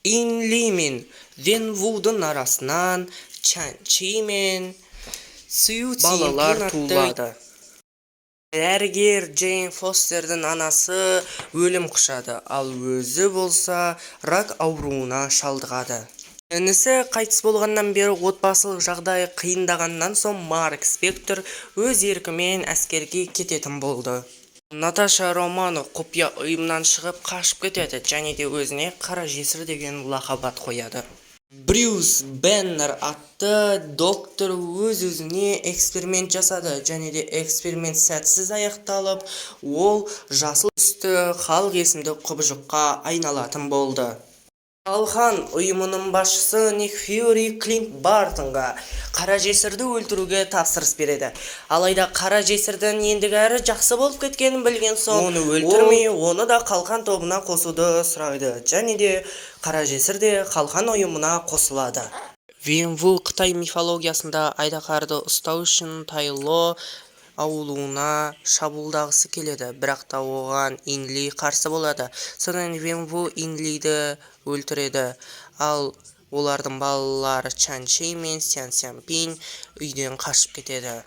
Инли мен Венвудың арасынан Чанчи мен Сьюти балалар туылады. Дәрігер Джейн Фостердің анасы өлім құшады, ал өзі болса рак ауруына шалдығады. Інісі қайтыс болғаннан бері отбасылық жағдайы қиындағаннан соң Марк Спектр өз еркімен әскерге кететін болды. Наташа Романов құпия ұйымнан шығып қашып кетеді және де өзіне қара жесір деген лақап ат қояды. Брюс Беннер атты доктор өз-өзіне эксперимент жасады және де эксперимент сәтсіз аяқталып, ол жасыл түсті халық есімді құбыжыққа айналатын болды. Қалқан ұйымының басшысы Ник Фьюри Клинт Бартонға қара жесірді өлтіруге тапсырыс береді. Алайда қара жесірдің ендігәрі жақсы болып кеткенін білген соң, оны өлтірмей, оны да қалқан тобына қосуды сұрайды, және де қара жесір де қалқан ұйымына қосылады. Венву Қытай мифологиясында айдаһарды ұстау үшін Тайло ауылына шабуылдағысы келеді, бірақ та оған Инли қарсы болады. Содан Венву Инлиді өлтіреді, ал олардың балалары Чанчи мен Сян-Сянпин үйден қашып кетеді.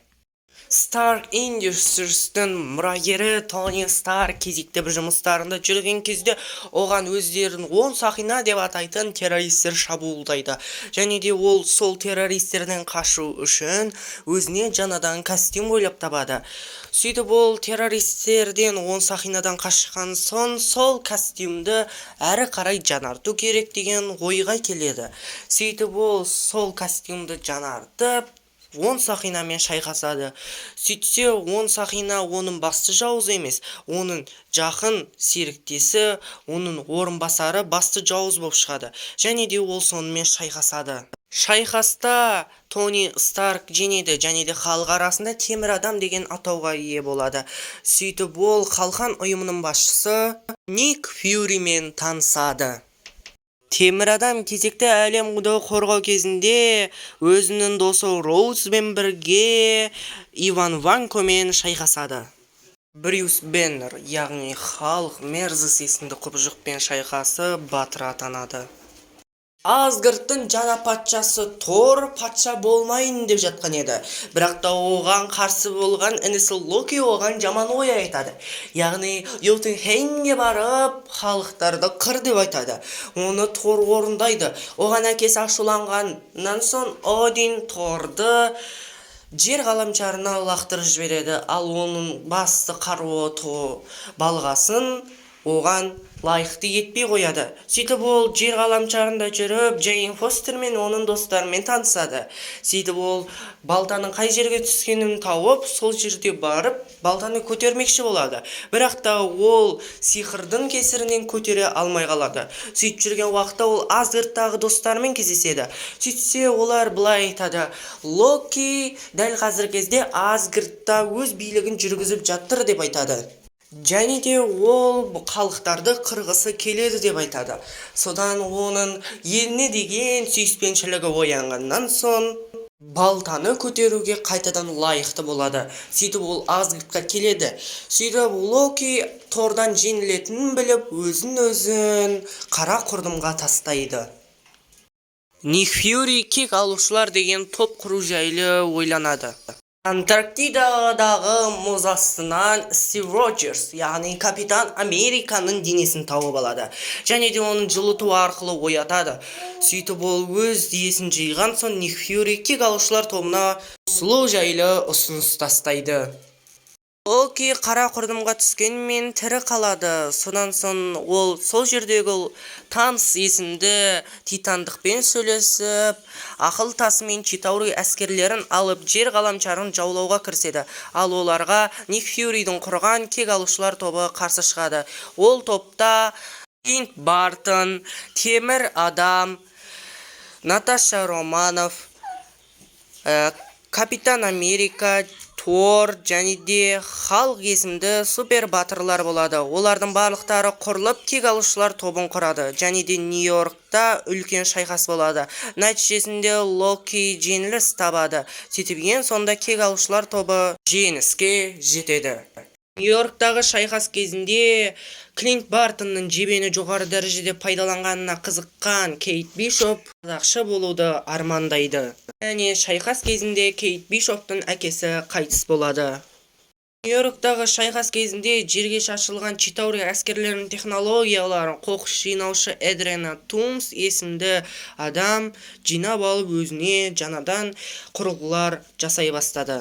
Stark Industries-тің мұрагері Тони Старк кезекті бір жұмыстарында жүрген кезде оған өздерін 10 сақина деп атайтын террористер шабуылдайды. Және де ол сол террористерден қашу үшін өзіне жаңадан костюм ойлап табады. Сөйтіп ол террористерден 10 сақинадан қашқан соң сол костюмді әрі қарай жаңарту керек деген ойға келеді. Сөйтіп ол сол костюмді жаңартып 10 сақинамен шайқасады. Сөйтсе 10 сақина оның басты жауызы емес, оның жақын серіктесі, оның орынбасары басты жауыз болып шығады. Және де ол сонымен шайқасады. Шайқаста Тони Старк жеңеді және де халық арасында темір адам деген атауға ие болады. Сөйтіп ол қалқан ұйымының басшысы Ник Фьюримен танысады. Темір адам кезекті әлемді қорғау кезінде өзінің досы Роузбен бірге Иван Ванкомен шайқасады. Брюс Беннер, яғни халық Мерзес есімді құбыжықпен шайқасы батыр атанады. Асгардтың жаңа патшасы Тор патша болмайын деп жатқан еді. Бірақ та оған қарсы болған інісі Локи оған жаман ой айтады. Яғни Йотунхеймге барып, халықтарды қыр деп айтады. Оны Тор орындайды. Оған әкесі ашуланғаннан соң Один Торды жер ғаламшарына лақтырып жібереді. Ал оның басты қаруы балғасын оған лайықты етпей қояды. Сөйтіп ол жер ғаламшарында жүріп, Джейн Фостер мен оның достарымен танысады. Сөйтіп ол балтаның қай жерге түскенін тауып, сол жерде барып, балтаны көтермекші болады. Бірақ та ол сиқырдың кесірінен көтере алмай қалады. Сөйтіп жүрген уақытта ол Асгардтағы достарымен кездеседі. Сөйтсе олар былай айтады: Локи дәл қазір кезде Асгардта өз билігін жүргізіп жатыр деп айтады. Және де ол халықтарды қырғысы келеді деп айтады. Содан оның еліне деген сүйіспеншілігі оянғаннан соң балтаны көтеруге қайтадан лайықты болады. Сөйтіп ол Асгардқа келеді. Сөйтіп Локи Тордан жеңілетінін біліп, өзін қара құрдымға тастайды. Ник Фьюри кек алушылар деген топ құру жайлы ойланады. Антарктидадағы мұз астынан Стив Роджерс, яғни Капитан Американың денесін тауып алады. Және де оның жылыту арқылы оятады. Сөйтіп ол өз денесін жиған соң Ник Фьюри кек алушылар тобына қосылу жайлы ұсыныс тастайды. Локи қара құрдымға түскенмен тірі қалады. Содан соң ол сол жердегі Танс есімді титандықпен сөйлесіп, ақыл тасымен Читаури әскерлерін алып жер ғаламшарын жаулауға кіріседі. Ал оларға Ник Фьюридің құрған кек алушылар тобы қарсы шығады. Ол топта Клинт Бартон, Темір адам, Наташа Романов, Капитан Америка, Тор және де халық есімді супер батырлар болады. Олардың барлықтары құрылып кек алушылар тобын құрады. Және де Нью-Йоркта үлкен шайқас болады. Нәтижесінде Локи жеңіліс табады. Сөйтіп ең сонда кек алушылар тобы жеңіске жетеді. Нью-Йорктағы шайқас кезінде Клинт Бартонның жебені жоғары дәрежеде пайдаланғанына қызыққан Кейт Бишоп садақшы болуды армандайды. Және шайқас кезінде Кейт Бишоптың әкесі қайтыс болады. Нью-Йорктағы шайқас кезінде жерге шашылған Читаури әскерлерінің технологияларын қоқыс жинаушы Эдриана Тумс есімді адам жинап алып өзіне жаңадан құрылғылар жасай бастады.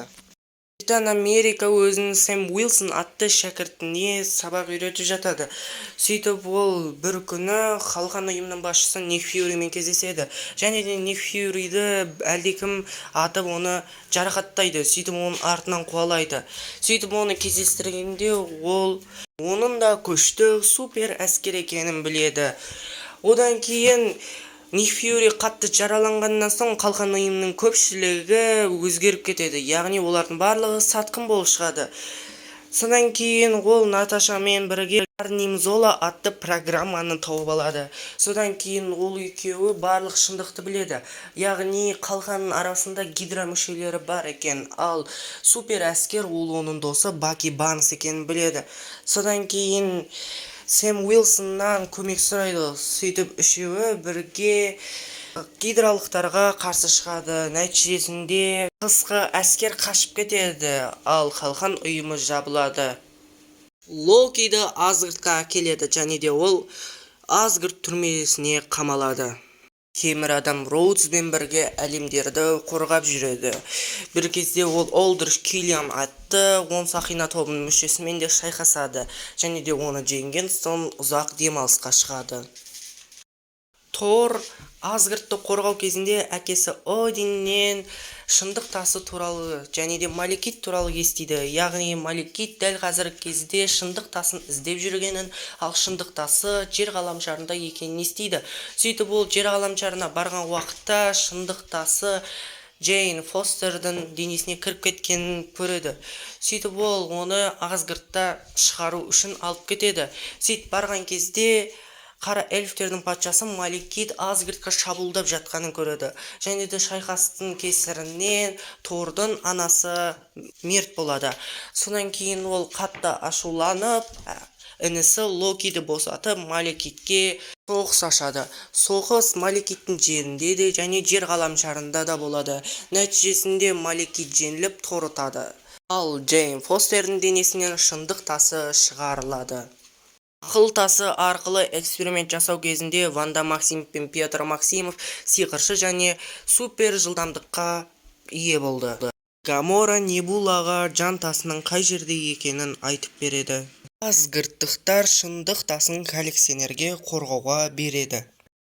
Капитан Америка өзінің Сэм Уилсон атты шәкіртіне сабақ үйретіп жатады. Сөйтіп ол бір күні қалған ұйымның басшысы Ник Фьюримен кездеседі. Және де Ник Фьюриді әлдекім атып оны жарақаттайды. Сөйтіп оның артынан қуалайды. Сөйтіп оны кездестіргенде ол оның да күшті супер әскер екенін біледі. Одан кейін Ник Фьюри қатты жараланғаннан соң қалған ұйымның көпшілігі өзгеріп кетеді. Яғни олардың барлығы сатқын болып шығады. Содан кейін ол Наташамен бірге Карнимзола атты программаны тауып алады. Содан кейін ол екеуі барлық шындықты біледі. Яғни қалғанның арасында гидра мүшелері бар екен, ал супер әскер ол оның досы Баки Барнс екенін біледі. Содан кейін Сэм Уилсоннан көмек сұрайды. Сөйтіп үшеуі бірге гидралықтарға қарсы шығады. Нәтижесінде қысқы әскер қашып кетеді, ал қалған ұйымы жабылады. Локиді Асгардқа әкеледі, және де ол Асгард түрмесіне қамалады. Темір адам Роудспен бірге әлемдерді қорғап жүреді. Бір кезде ол Олдрич Киллиан атты 10 сақина тобының мүшесімен де шайқасады, және де оны жеңген соң ұзақ демалысқа шығады. Тор Асгардты қорғау кезінде әкесі Одиннен шындық тасы туралы және де Малekith туралы естиді. Яғни Малekith дәл қазіргі кезде шындық тасын іздеп жүргенін, ал шындық тасы жер ғаламшарында екенін естиді. Сөйтіп ол жер ғаламшарына барған уақытта шындық тасы Джейн Фостердің денесіне кіріп кеткенін көреді. Сөйтіп ол оны Асгардта шығару үшін алып кетеді. Сөйтіп барған кезде қара эльфтердің патшасы Малekith Асгардқа шабуылдап жатқанын көреді. Және де шайқастың кесірінен Тордың анасы мерт болады. Содан кейін ол қатты ашуланып, інісі Локиді босатып Малekithке соғыс ашады. Соғыс Малekithтің жерінде де және жер ғаламшарында да болады. Нәтижесінде Малekith жеңіліп Тор ұтады. Ал Джейн Фостердің денесінен шындық тасы шығарылады. Ақыл тасы арқылы эксперимент жасау кезінде Ванда Максимов пен Петр Максимов сиқыршы және супер жылдамдыққа ие болды. Гамора Небулаға жан тасының қай жерде екенін айтып береді. Асгардтықтар шындық тасын коллекционерге қорғауға береді.